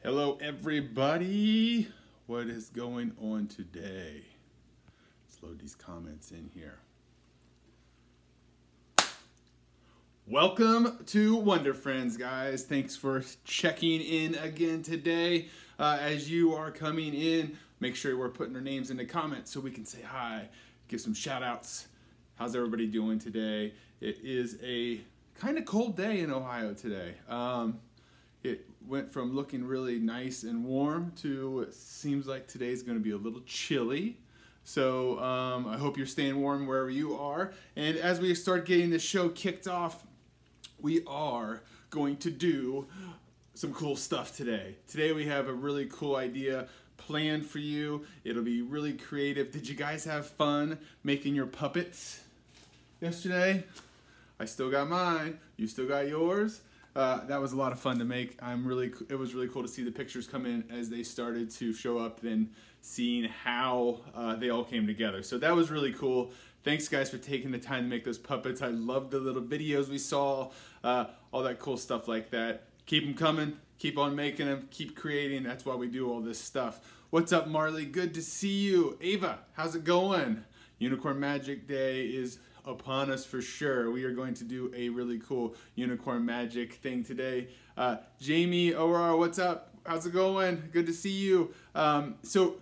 Hello everybody, what is going on today? Let's load these comments in here. Welcome to Wonder Friends, guys. Thanks for checking in again today. As you are coming in, make sure we're putting our names in the comments so we can say hi, give some shout outs. How's everybody doing today? It is a kind of cold day in Ohio today. It went from looking really nice and warm to it seems like today's going to be a little chilly. So I hope you're staying warm wherever you are. And as we start getting the show kicked off, we are going to do some cool stuff today. Today we have a really cool idea planned for you. It'll be really creative. Did you guys have fun making your puppets yesterday? I still got mine. You still got yours? That was a lot of fun to make. It was really cool to see the pictures come in as they started to show up, then seeing how they all came together. So that was really cool. Thanks guys for taking the time to make those puppets. I love the little videos we saw, all that cool stuff like that. Keep them coming, keep on making them, keep creating. That's why we do all this stuff. What's up, Marley? Good to see you. Ava, how's it going? Unicorn Magic Day is upon us for sure. We are going to do a really cool unicorn magic thing today. Jamie Aurora, what's up? How's it going? Good to see you. So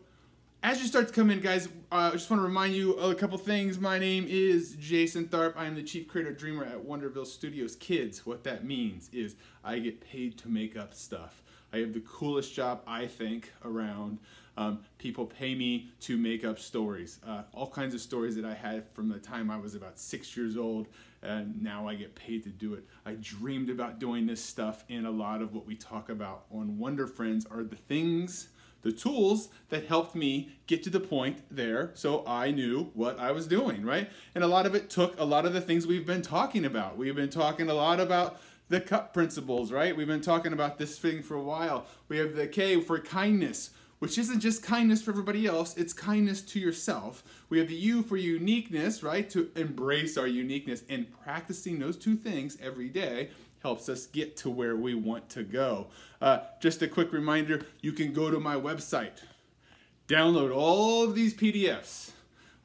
as you start to come in, guys, I just want to remind you a couple things. My name is Jason Tharp. I am the Chief Creator Dreamer at Wonderville Studios. Kids, what that means is I get paid to make up stuff. I have the coolest job, I think, around. People pay me to make up stories. All kinds of stories that I had from the time I was about 6 years old, and now I get paid to do it. I dreamed about doing this stuff, and a lot of what we talk about on Wonder Friends are the things, the tools that helped me get to the point there so I knew what I was doing, right? And a lot of it took a lot of the things we've been talking about. We've been talking a lot about the cup principles, right? We've been talking about this thing for a while. We have the K for kindness, which isn't just kindness for everybody else, it's kindness to yourself. We have the U for uniqueness, right? To embrace our uniqueness, and practicing those two things every day helps us get to where we want to go. Just a quick reminder, you can go to my website, download all of these PDFs.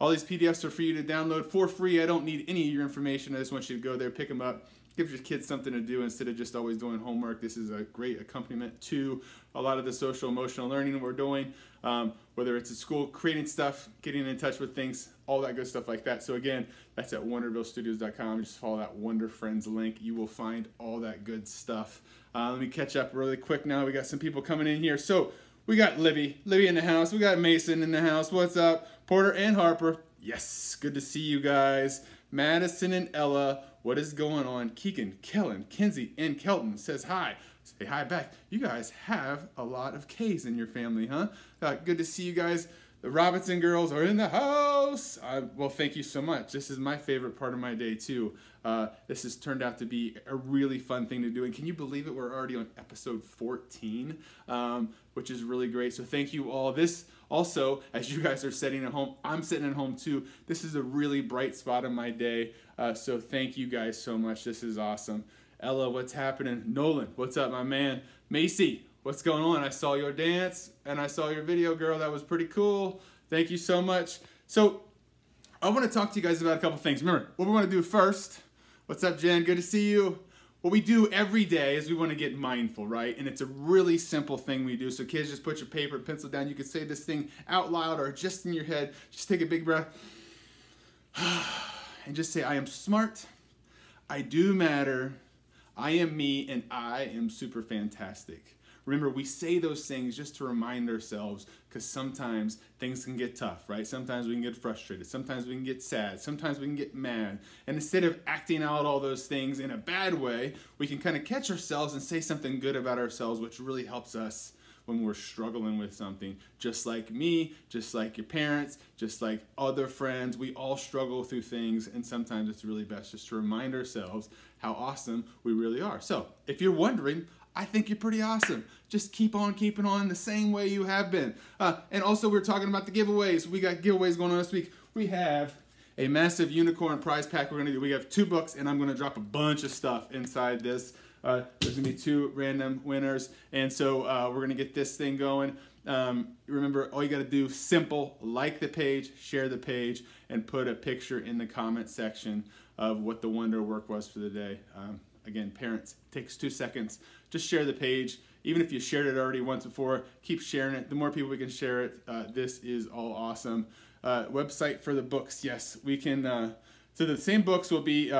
All these PDFs are for you to download for free. I don't need any of your information. I just want you to go there, pick them up. Give your kids something to do instead of just always doing homework. This is a great accompaniment to a lot of the social emotional learning we're doing, whether it's at school, creating stuff, getting in touch with things, all that good stuff like that. So again, that's at wondervillestudios.com. Just follow that Wonder Friends link. You will find all that good stuff. Let me catch up really quick now. We got some people coming in here. So we got Libby in the house. We got Mason in the house. What's up? Porter and Harper. Yes, good to see you guys. Madison and Ella. What is going on? Keegan, Kellen, Kinsey, and Kelton says hi. Say hi back. You guys have a lot of K's in your family, huh? Good to see you guys. The Robinson girls are in the house. Well, thank you so much. This is my favorite part of my day, too. This has turned out to be a really fun thing to do. And can you believe it? We're already on episode 14, which is really great. So thank you all. This also, as you guys are sitting at home, I'm sitting at home, too. This is a really bright spot in my day. So thank you guys so much. This is awesome. Ella, what's happening? Nolan, what's up, my man? Macy, what's going on? I saw your dance and I saw your video, girl. That was pretty cool. Thank you so much. So I want to talk to you guys about a couple things. Remember, what we want to do first. What's up, Jen? Good to see you. What we do every day is we want to get mindful, right? And it's a really simple thing we do. So kids, just put your paper and pencil down. You can say this thing out loud or just in your head. Just take a big breath. And just say, I am smart, I do matter, I am me, and I am super fantastic. Remember, we say those things just to remind ourselves, because sometimes things can get tough, right? Sometimes we can get frustrated, sometimes we can get sad, sometimes we can get mad. And instead of acting out all those things in a bad way, we can kind of catch ourselves and say something good about ourselves, which really helps us when we're struggling with something. Just like me, just like your parents, just like other friends, we all struggle through things, and sometimes it's really best just to remind ourselves how awesome we really are. So if you're wondering, I think you're pretty awesome. Just keep on keeping on the same way you have been. And also, we're talking about the giveaways. We got giveaways going on this week. We have a massive unicorn prize pack we're going to do. We have 2 books, and I'm going to drop a bunch of stuff inside this. There's going to be 2 random winners. And so we're going to get this thing going. Remember, all you got to do, simple, like the page, share the page, and put a picture in the comment section of what the wonder work was for the day. Again, parents, it takes 2 seconds. Just share the page. Even if you shared it already once before, keep sharing it. The more people we can share it, this is all awesome. Website for the books, yes, we can. So the same books will be,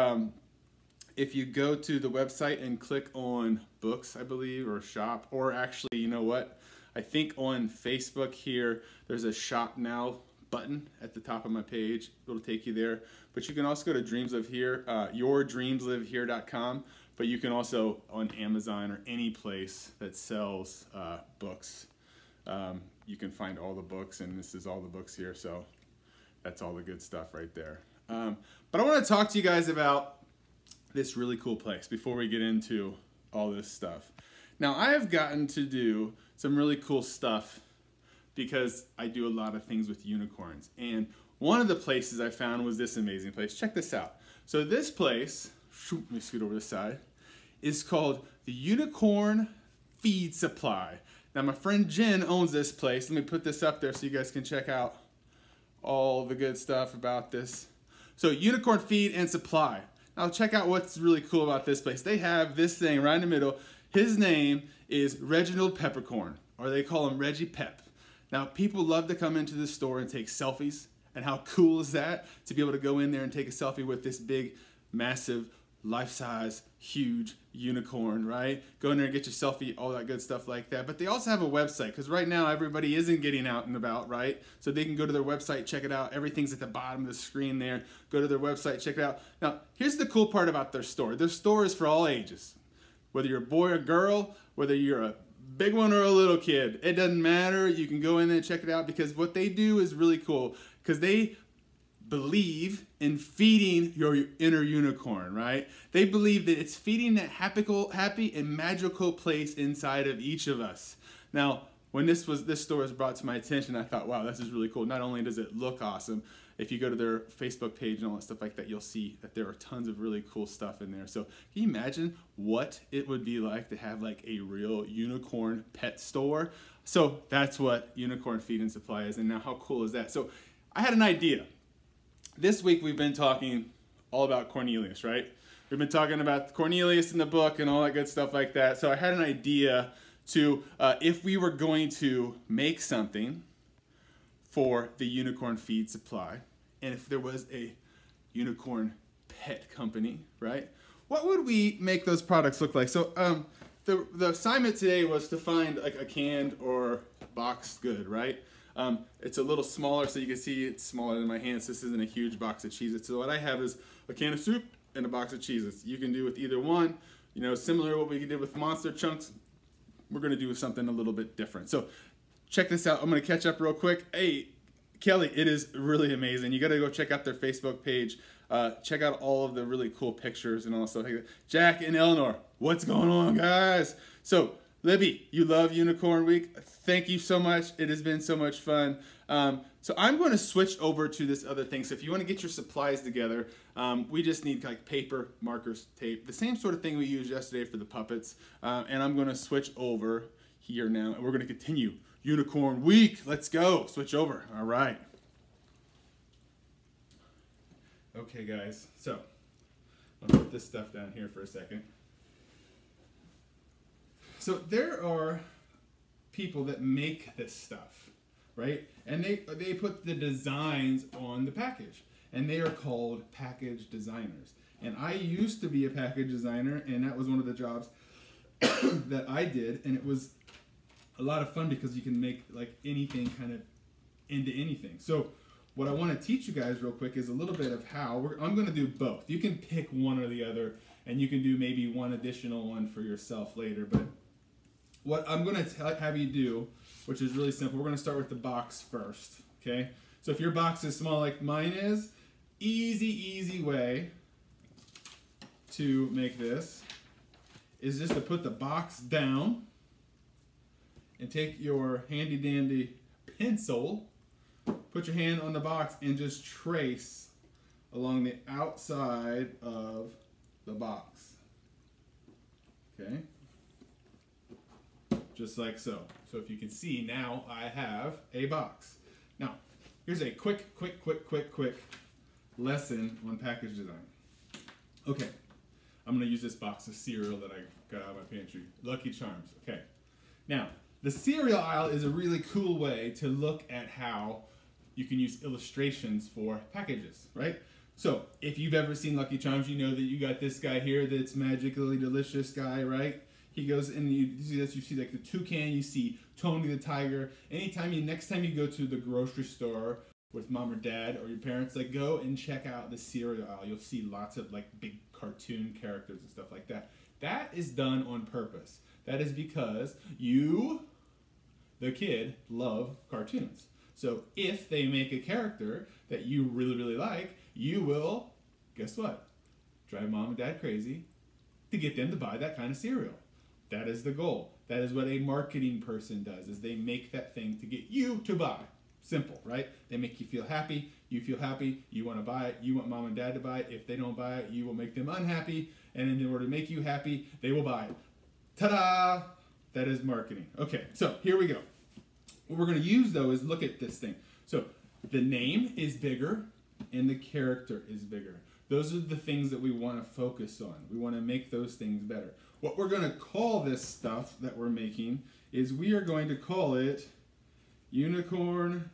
if you go to the website and click on books, I believe, or shop, or actually, you know what? I think on Facebook here, there's a shop now button at the top of my page. It'll take you there. But you can also go to Dreams Live Here, yourdreamslivehere.com. But you can also on Amazon or any place that sells books. You can find all the books, and this is all the books here. So that's all the good stuff right there. But I want to talk to you guys about this really cool place before we get into all this stuff. Now, I have gotten to do some really cool stuff because I do a lot of things with unicorns. And one of the places I found was this amazing place. Check this out. So this place, let me scoot over the side, is called the Unicorn Feed Supply. Now, my friend Jen owns this place. Let me put this up there so you guys can check out all the good stuff about this. So Unicorn Feed and Supply. Now check out what's really cool about this place. They have this thing right in the middle. His name is Reginald Peppercorn, or they call him Reggie Pep. Now people love to come into the store and take selfies. And how cool is that to be able to go in there and take a selfie with this big, massive, life-size, huge unicorn, right? Go in there and get your selfie, all that good stuff like that. But they also have a website, because right now everybody isn't getting out and about, right? So they can go to their website, check it out. Everything's at the bottom of the screen there. Go to their website, check it out. Now, here's the cool part about their store. Their store is for all ages. Whether you're a boy or girl, whether you're a big one or a little kid, it doesn't matter. You can go in there and check it out, because what they do is really cool, because they believe in feeding your inner unicorn, right? They believe that it's feeding that happy and magical place inside of each of us. Now, when this store was brought to my attention, I thought, wow, this is really cool. Not only does it look awesome, if you go to their Facebook page and all that stuff like that, you'll see that there are tons of really cool stuff in there. So can you imagine what it would be like to have like a real unicorn pet store? So that's what Unicorn Feed and Supply is. And now how cool is that? So I had an idea. This week we've been talking all about Cornelius, right? We've been talking about Cornelius in the book and all that good stuff like that. So I had an idea to, if we were going to make something for the Unicorn Feed Supply, and if there was a unicorn pet company, right? What would we make those products look like? So the assignment today was to find like a canned or boxed good, right? It's a little smaller, so you can see it's smaller than my hands. This isn't a huge box of Cheez-Its. So what I have is a can of soup and a box of Cheez-Its. You can do with either one. You know, similar to what we did with Monster Chunks, we're going to do something a little bit different. So check this out. I'm going to catch up real quick. Hey, Kelly, it is really amazing. You got to go check out their Facebook page. Check out all of the really cool pictures and all that stuff like that. Jack and Eleanor, what's going on, guys? So Libby, you love Unicorn Week. Thank you so much. It has been so much fun. So I'm going to switch over to this other thing. So if you want to get your supplies together, we just need like paper, markers, tape, the same sort of thing we used yesterday for the puppets. And I'm going to switch over here now, and we're going to continue Unicorn Week. Let's go. Switch over. All right. Okay, guys. So I'll put this stuff down here for a second. So there are people that make this stuff, right? And they put the designs on the package, and they are called package designers. And I used to be a package designer, and that was one of the jobs that I did, and it was a lot of fun because you can make like anything kind of into anything. So what I want to teach you guys real quick is a little bit of how I'm going to do both. You can pick one or the other, and you can do maybe one additional one for yourself later, but what I'm going to have you do, which is really simple, we're going to start with the box first, okay? So if your box is small like mine is, easy way to make this is just to put the box down and take your handy dandy pencil, put your hand on the box and just trace along the outside of the box. okay? Just like so. So if you can see, now I have a box. Now, here's a quick lesson on package design. Okay, I'm gonna use this box of cereal that I got out of my pantry. Lucky Charms, okay. Now, the cereal aisle is a really cool way to look at how you can use illustrations for packages, right? So, if you've ever seen Lucky Charms, you know that you got this guy here that's magically delicious guy, right? He goes and you see like the toucan, you see Tony the tiger. Next time you go to the grocery store with mom or dad or your parents, like go and check out the cereal aisle. You'll see lots of like big cartoon characters and stuff like that. That is done on purpose. That is because you, the kid, love cartoons. So if they make a character that you really like, you will, guess what? Drive mom and dad crazy to get them to buy that kind of cereal. That is the goal. That is what a marketing person does, is they make that thing to get you to buy. Simple, right? They make you feel happy, you want to buy it, you want mom and dad to buy it. If they don't buy it, you will make them unhappy, and in order to make you happy, they will buy it. Ta-da! That is marketing. Okay, so here we go. What we're going to use, though, is look at this thing. So the name is bigger, and the character is bigger. Those are the things that we want to focus on. We want to make those things better. What we're going to call this stuff that we're making is we are going to call it Unicorn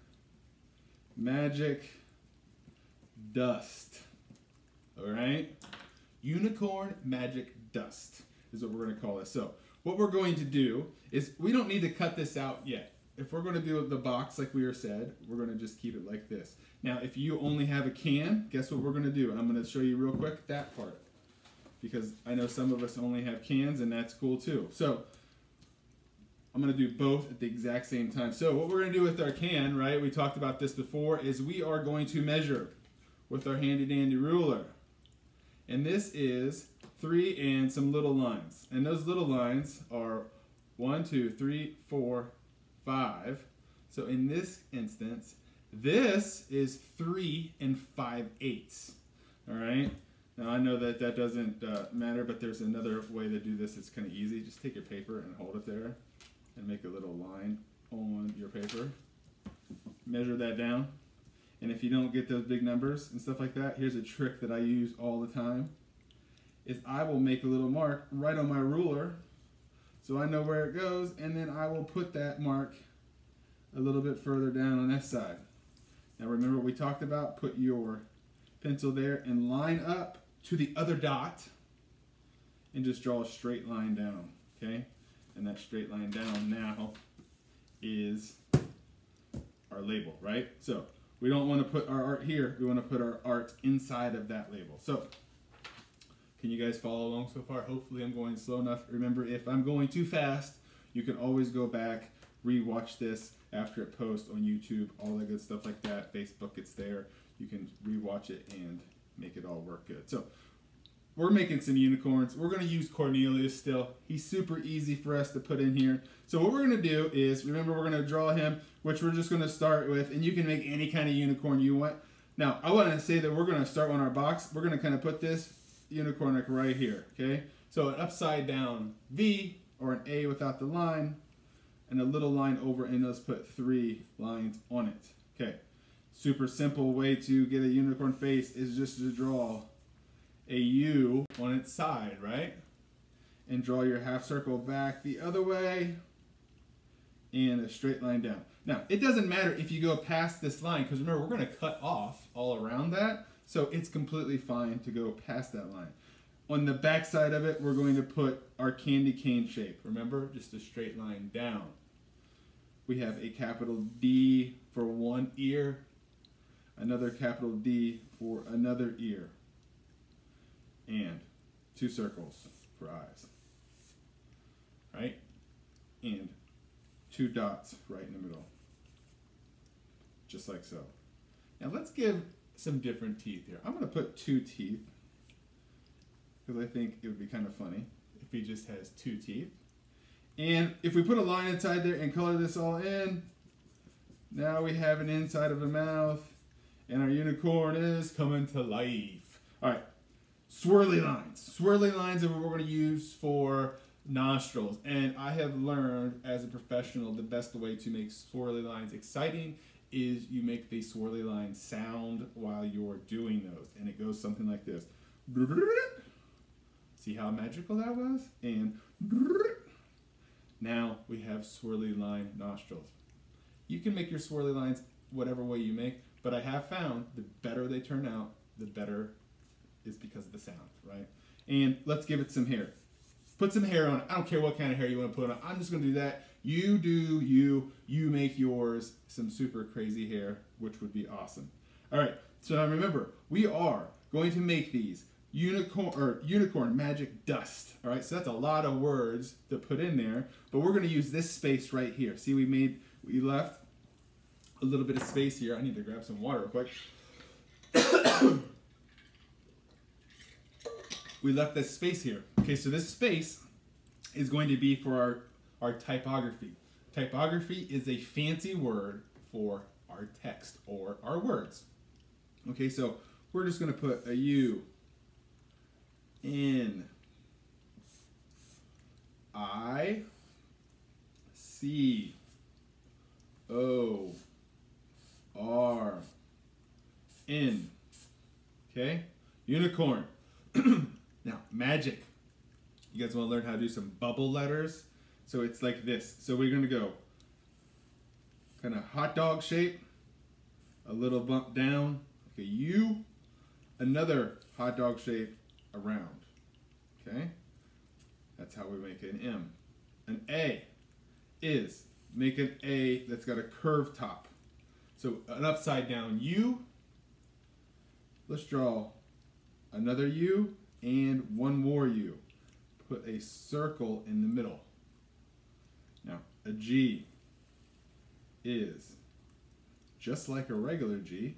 Magic Dust. All right? Unicorn Magic Dust is what we're going to call this. So what we're going to do is we don't need to cut this out yet. If we're going to do the box like we were said, we're going to just keep it like this. Now, if you only have a can, guess what we're going to do? I'm going to show you real quick that part, because I know some of us only have cans, and that's cool too. So I'm going to do both at the exact same time. So what we're going to do with our can, right, we talked about this before, is we are going to measure with our handy dandy ruler. And this is 3 and some little lines. And those little lines are 1, 2, 3, 4, 5. So in this instance, this is 3 5/8. All right. Now I know that that doesn't matter, but there's another way to do this. It's kind of easy. Just take your paper and hold it there, and make a little line on your paper. Measure that down. And if you don't get those big numbers and stuff like that, here's a trick that I use all the time. Is I will make a little mark right on my ruler, so I know where it goes, and then I will put that mark a little bit further down on this side. Now remember what we talked about? Put your pencil there and line up to the other dot and just draw a straight line down, okay? And that straight line down now is our label, right? So we don't want to put our art here, we want to put our art inside of that label. So can you guys follow along so far? Hopefully I'm going slow enough. Remember, if I'm going too fast, you can always go back, re-watch this after it posts on YouTube, all that good stuff like that. Facebook, it's there. You can re-watch it and make it all work good. So we're making some unicorns. We're going to use Cornelius still. He's super easy for us to put in here. So what we're going to do is, remember, we're going to draw him, which we're just going to start with, and you can make any kind of unicorn you want. Now, I want to say that we're going to start on our box. We're going to kind of put this unicorn like right here, okay? So an upside down V, or an A without the line, and a little line over, and let's put 3 lines on it. Okay, super simple way to get a unicorn face is just to draw a U on its side, right? And draw your half circle back the other way, and a straight line down. Now, it doesn't matter if you go past this line, because remember, we're going to cut off all around that, so it's completely fine to go past that line. On the back side of it, we're going to put our candy cane shape. Remember, just a straight line down. We have a capital D for one ear, another capital D for another ear, and 2 circles for eyes, right? And 2 dots right in the middle, just like so. Now let's give some different teeth here. I'm going to put 2 teeth, because I think it would be kind of funny if he just has 2 teeth. And if we put a line inside there and color this all in, now we have an inside of a mouth, and our unicorn is coming to life. All right, swirly lines. Swirly lines are what we're going to use for nostrils. And I have learned as a professional the best way to make swirly lines exciting is you make the swirly line sound while you're doing those. And it goes something like this. See how magical that was? And now we have swirly line nostrils. You can make your swirly lines whatever way you make, but I have found the better they turn out, the better is because of the sound, right? And let's give it some hair. Put some hair on it. I don't care what kind of hair you want to put on. I'm just going to do that. You do you. You make yours some super crazy hair, which would be awesome. All right, so now remember, we are going to make these unicorn magic dust. All right, so that's a lot of words to put in there, but we're going to use this space right here. See, we left a little bit of space here. I need to grab some water real quick. We left this space here. Okay, so this space is going to be for our typography. Typography is a fancy word for our text or our words. Okay, so we're just going to put a U, N, I, C, O, R, N. Okay, unicorn. Now, magic. You guys want to learn how to do some bubble letters? So it's like this. So we're going to go kind of hot dog shape, a little bump down, like a U, another hot dog shape around. Okay? That's how we make an M. An A is make an A that's got a curved top. So an upside down U. Let's draw another U and one more U. Put a circle in the middle. Now, a G is just like a regular G,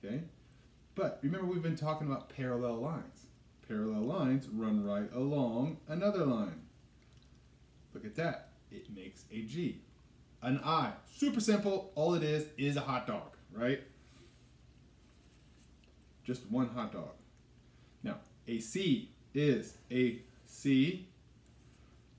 okay? But remember, we've been talking about parallel lines. Parallel lines run right along another line. Look at that. It makes a G. An I, super simple. All it is a hot dog, right? Just one hot dog. Now, a C is a C.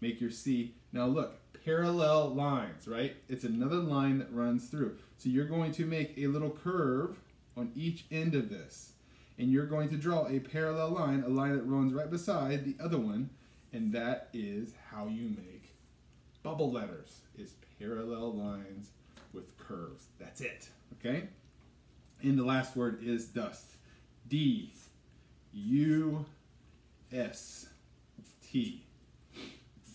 Make your C. Now look, parallel lines, right? It's another line that runs through. So you're going to make a little curve on each end of this. And you're going to draw a parallel line, a line that runs right beside the other one. And that is how you make bubble letters, is parallel lines with curves. That's it, okay? And the last word is dust. D, U, S, T.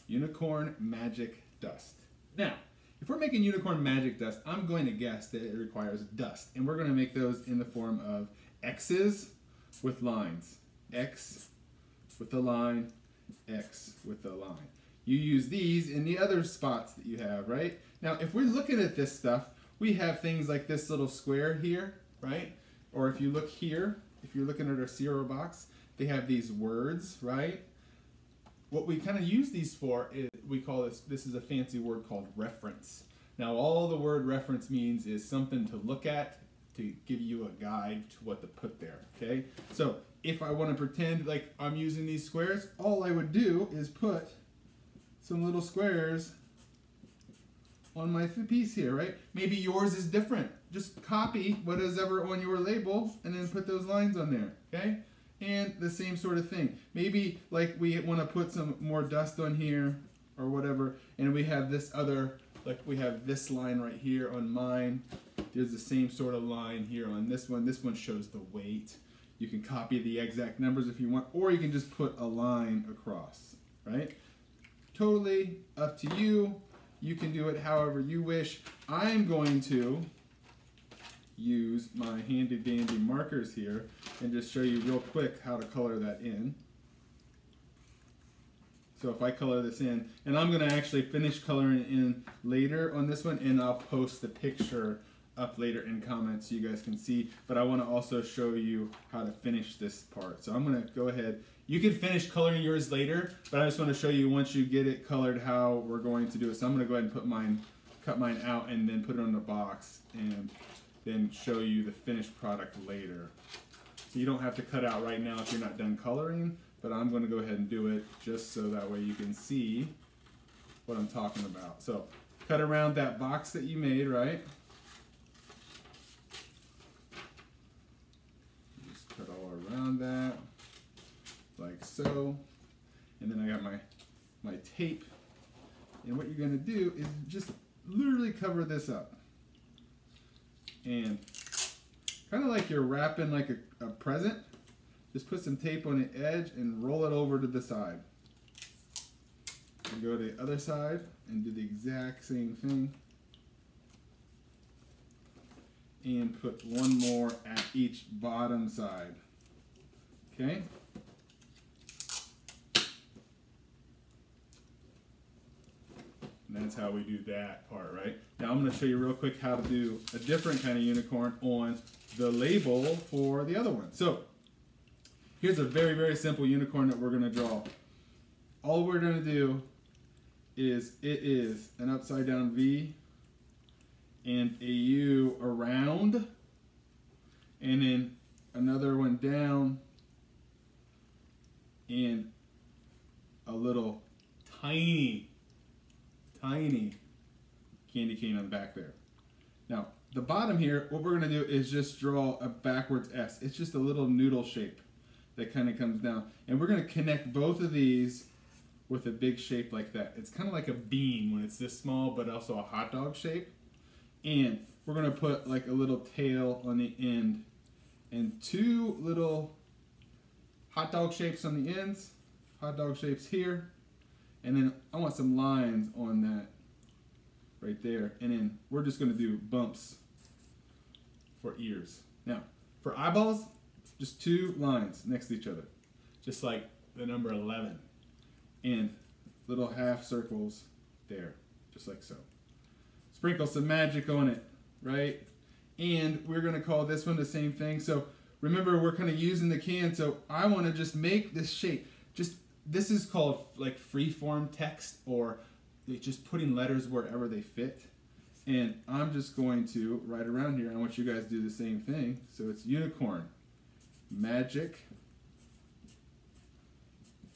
Unicorn magic dust. Now, if we're making unicorn magic dust, I'm going to guess that it requires dust. And we're going to make those in the form of X's with lines. X with a line, X with a line. You use these in the other spots that you have, right? Now, if we're looking at this stuff, we have things like this little square here, right? Or if you look here, if you're looking at our zero box, they have these words, right? What we kind of use these for is, we call this is a fancy word called reference. Now, all the word reference means is something to look at to give you a guide to what to put there, okay? So if I want to pretend like I'm using these squares, all I would do is put some little squares on my piece here, right? Maybe yours is different. Just copy what is ever on your label and then put those lines on there, okay? And the same sort of thing. Maybe like we want to put some more dust on here or whatever, and we have this other, like we have this line right here on mine. There's the same sort of line here on this one. This one shows the weight. You can copy the exact numbers if you want, or you can just put a line across, right? Totally up to you. You can do it however you wish. I'm going to use my handy dandy markers here and just show you real quick how to color that in. So if I color this in, and I'm going to actually finish coloring in later on this one, and I'll post the picture up later in comments so you guys can see, but I want to also show you how to finish this part. So I'm going to go ahead. You can finish coloring yours later, but I just want to show you once you get it colored how we're going to do it. So I'm going to go ahead and cut mine out and then put it on the box and then show you the finished product later. So you don't have to cut out right now if you're not done coloring, but I'm going to go ahead and do it just so that way you can see what I'm talking about. So cut around that box that you made, right? Just cut all around that, like so. And then I got my tape. And what you're going to do is just literally cover this up. And kind of like you're wrapping like a present. Just put some tape on the edge and roll it over to the side. And go to the other side and do the exact same thing. And put one more at each bottom side. Okay? And that's how we do that part, right? Now I'm going to show you real quick how to do a different kind of unicorn on the label for the other one. So here's a very, very simple unicorn that we're going to draw. All we're going to do is it is an upside down V and a U around, and then another one down, and a little tiny candy cane on the back there. Now, the bottom here, what we're going to do is just draw a backwards S. It's just a little noodle shape that kind of comes down. And we're going to connect both of these with a big shape like that. It's kind of like a bean when it's this small, but also a hot dog shape. And we're going to put like a little tail on the end and two little hot dog shapes on the ends, hot dog shapes here. And then I want some lines on that right there. And then we're just going to do bumps for ears. Now, for eyeballs, just two lines next to each other, just like the number 11. And little half circles there, just like so. Sprinkle some magic on it, right? And we're going to call this one the same thing. So remember, we're kind of using the can, so I want to just make this shape. This is called like free-form text, or just putting letters wherever they fit. And I'm just going to, right around here, I want you guys to do the same thing. So it's unicorn, magic,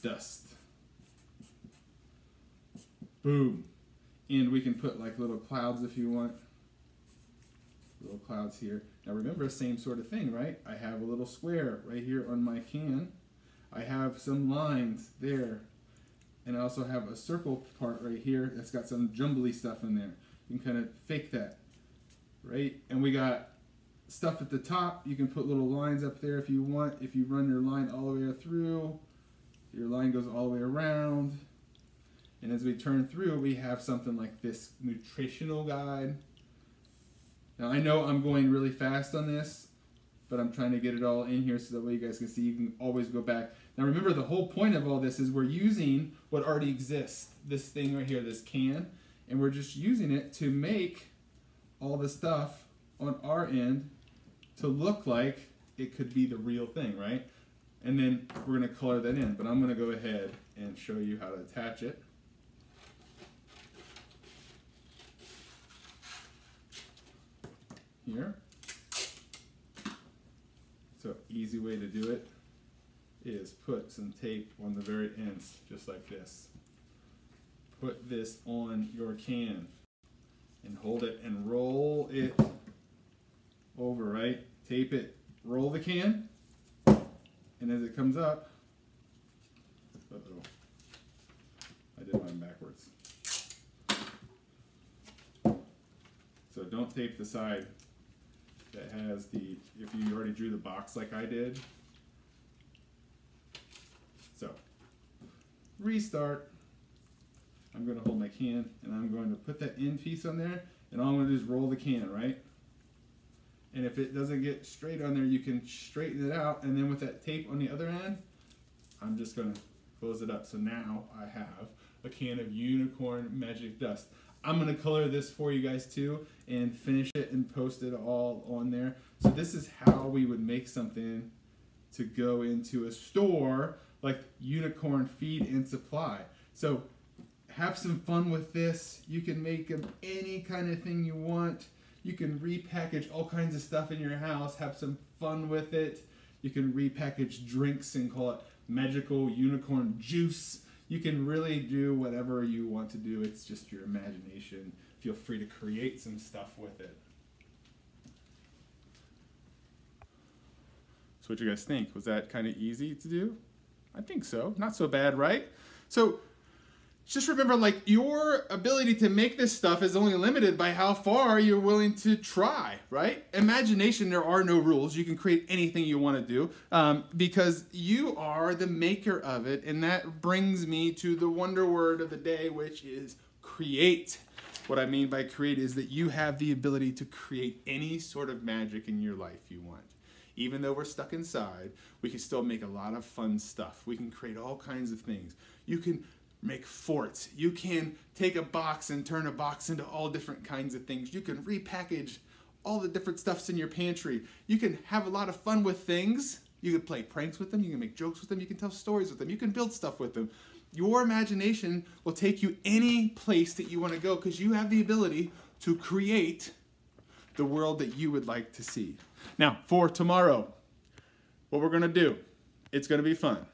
dust. Boom. And we can put like little clouds if you want. Little clouds here. Now remember, same sort of thing, right? I have a little square right here on my can. I have some lines there. And I also have a circle part right here that's got some jumbly stuff in there. You can kind of fake that, right? And we got stuff at the top. You can put little lines up there if you want. If you run your line all the way through, your line goes all the way around. And as we turn through, we have something like this nutritional guide. Now I know I'm going really fast on this, but I'm trying to get it all in here so that way you guys can see. You can always go back. Now remember, the whole point of all this is we're using what already exists. This thing right here, this can, and we're just using it to make all the stuff on our end to look like it could be the real thing, right? And then we're going to color that in, but I'm going to go ahead and show you how to attach it. Here. So easy way to do it is put some tape on the very ends, just like this. Put this on your can and hold it and roll it over, right? Tape it, roll the can, and as it comes up, uh-oh, I did mine backwards. So don't tape the side that has the, if you already drew the box like I did. So, restart. I'm going to hold my can and I'm going to put that end piece on there, and all I'm going to do is roll the can, right? And if it doesn't get straight on there, you can straighten it out, and then with that tape on the other end, I'm just going to close it up. So now I have a can of unicorn magic dust. I'm going to color this for you guys too and finish it and post it all on there. So this is how we would make something to go into a store like Unicorn Feed and Supply. So have some fun with this. You can make any kind of thing you want. You can repackage all kinds of stuff in your house. Have some fun with it. You can repackage drinks and call it magical unicorn juice. You can really do whatever you want to do. It's just your imagination. Feel free to create some stuff with it. So what you guys think? Was that kind of easy to do? I think so. Not so bad, right? So just remember, like, your ability to make this stuff is only limited by how far you're willing to try, right? Imagination, there are no rules. You can create anything you want to do because you are the maker of it. And that brings me to the wonder word of the day, which is create. What I mean by create is that you have the ability to create any sort of magic in your life you want. Even though we're stuck inside, we can still make a lot of fun stuff. We can create all kinds of things. You can make forts. You can take a box and turn a box into all different kinds of things. You can repackage all the different stuffs in your pantry. You can have a lot of fun with things. You can play pranks with them. You can make jokes with them. You can tell stories with them. You can build stuff with them. Your imagination will take you any place that you want to go because you have the ability to create the world that you would like to see. Now, for tomorrow, what we're going to do, it's going to be fun.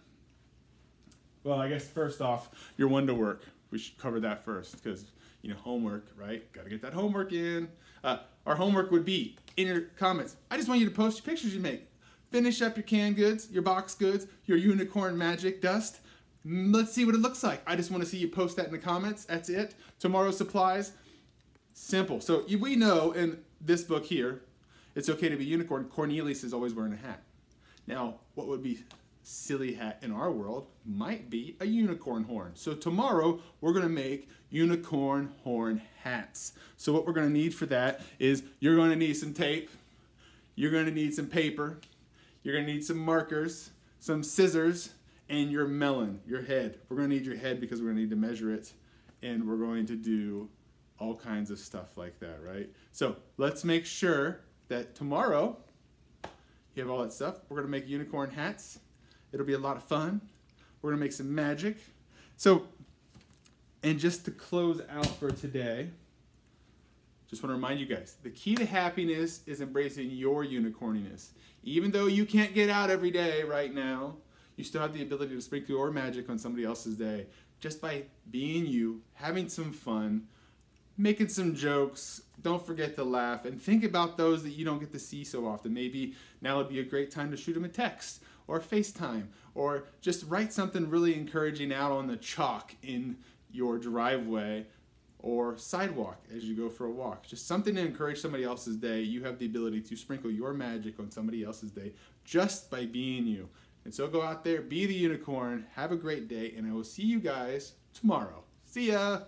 Well, I guess first off, your wonder work. We should cover that first because, you know, homework, right? Got to get that homework in. Our homework would be in your comments. I just want you to post your pictures you make. Finish up your canned goods, your box goods, your unicorn magic dust. Let's see what it looks like. I just want to see you post that in the comments. That's it. Tomorrow's supplies, simple. So we know in this book here, it's okay to be unicorn. Cornelius is always wearing a hat. Now, what would be silly hat in our world might be a unicorn horn. So tomorrow we're going to make unicorn horn hats. So what we're going to need for that is you're going to need some tape, you're going to need some paper, you're going to need some markers, some scissors, and your melon, your head. We're going to need your head because we're going to need to measure it, and we're going to do all kinds of stuff like that, right? So let's make sure that tomorrow you have all that stuff. We're going to make unicorn hats. It'll be a lot of fun. We're going to make some magic. So, and just to close out for today, just want to remind you guys, the key to happiness is embracing your unicorniness. Even though you can't get out every day right now, you still have the ability to sprinkle your magic on somebody else's day just by being you, having some fun, making some jokes. Don't forget to laugh and think about those that you don't get to see so often. Maybe now would be a great time to shoot them a text or FaceTime, or just write something really encouraging out on the chalk in your driveway or sidewalk as you go for a walk. Just something to encourage somebody else's day. You have the ability to sprinkle your magic on somebody else's day just by being you. And so go out there, be the unicorn, have a great day, and I will see you guys tomorrow. See ya!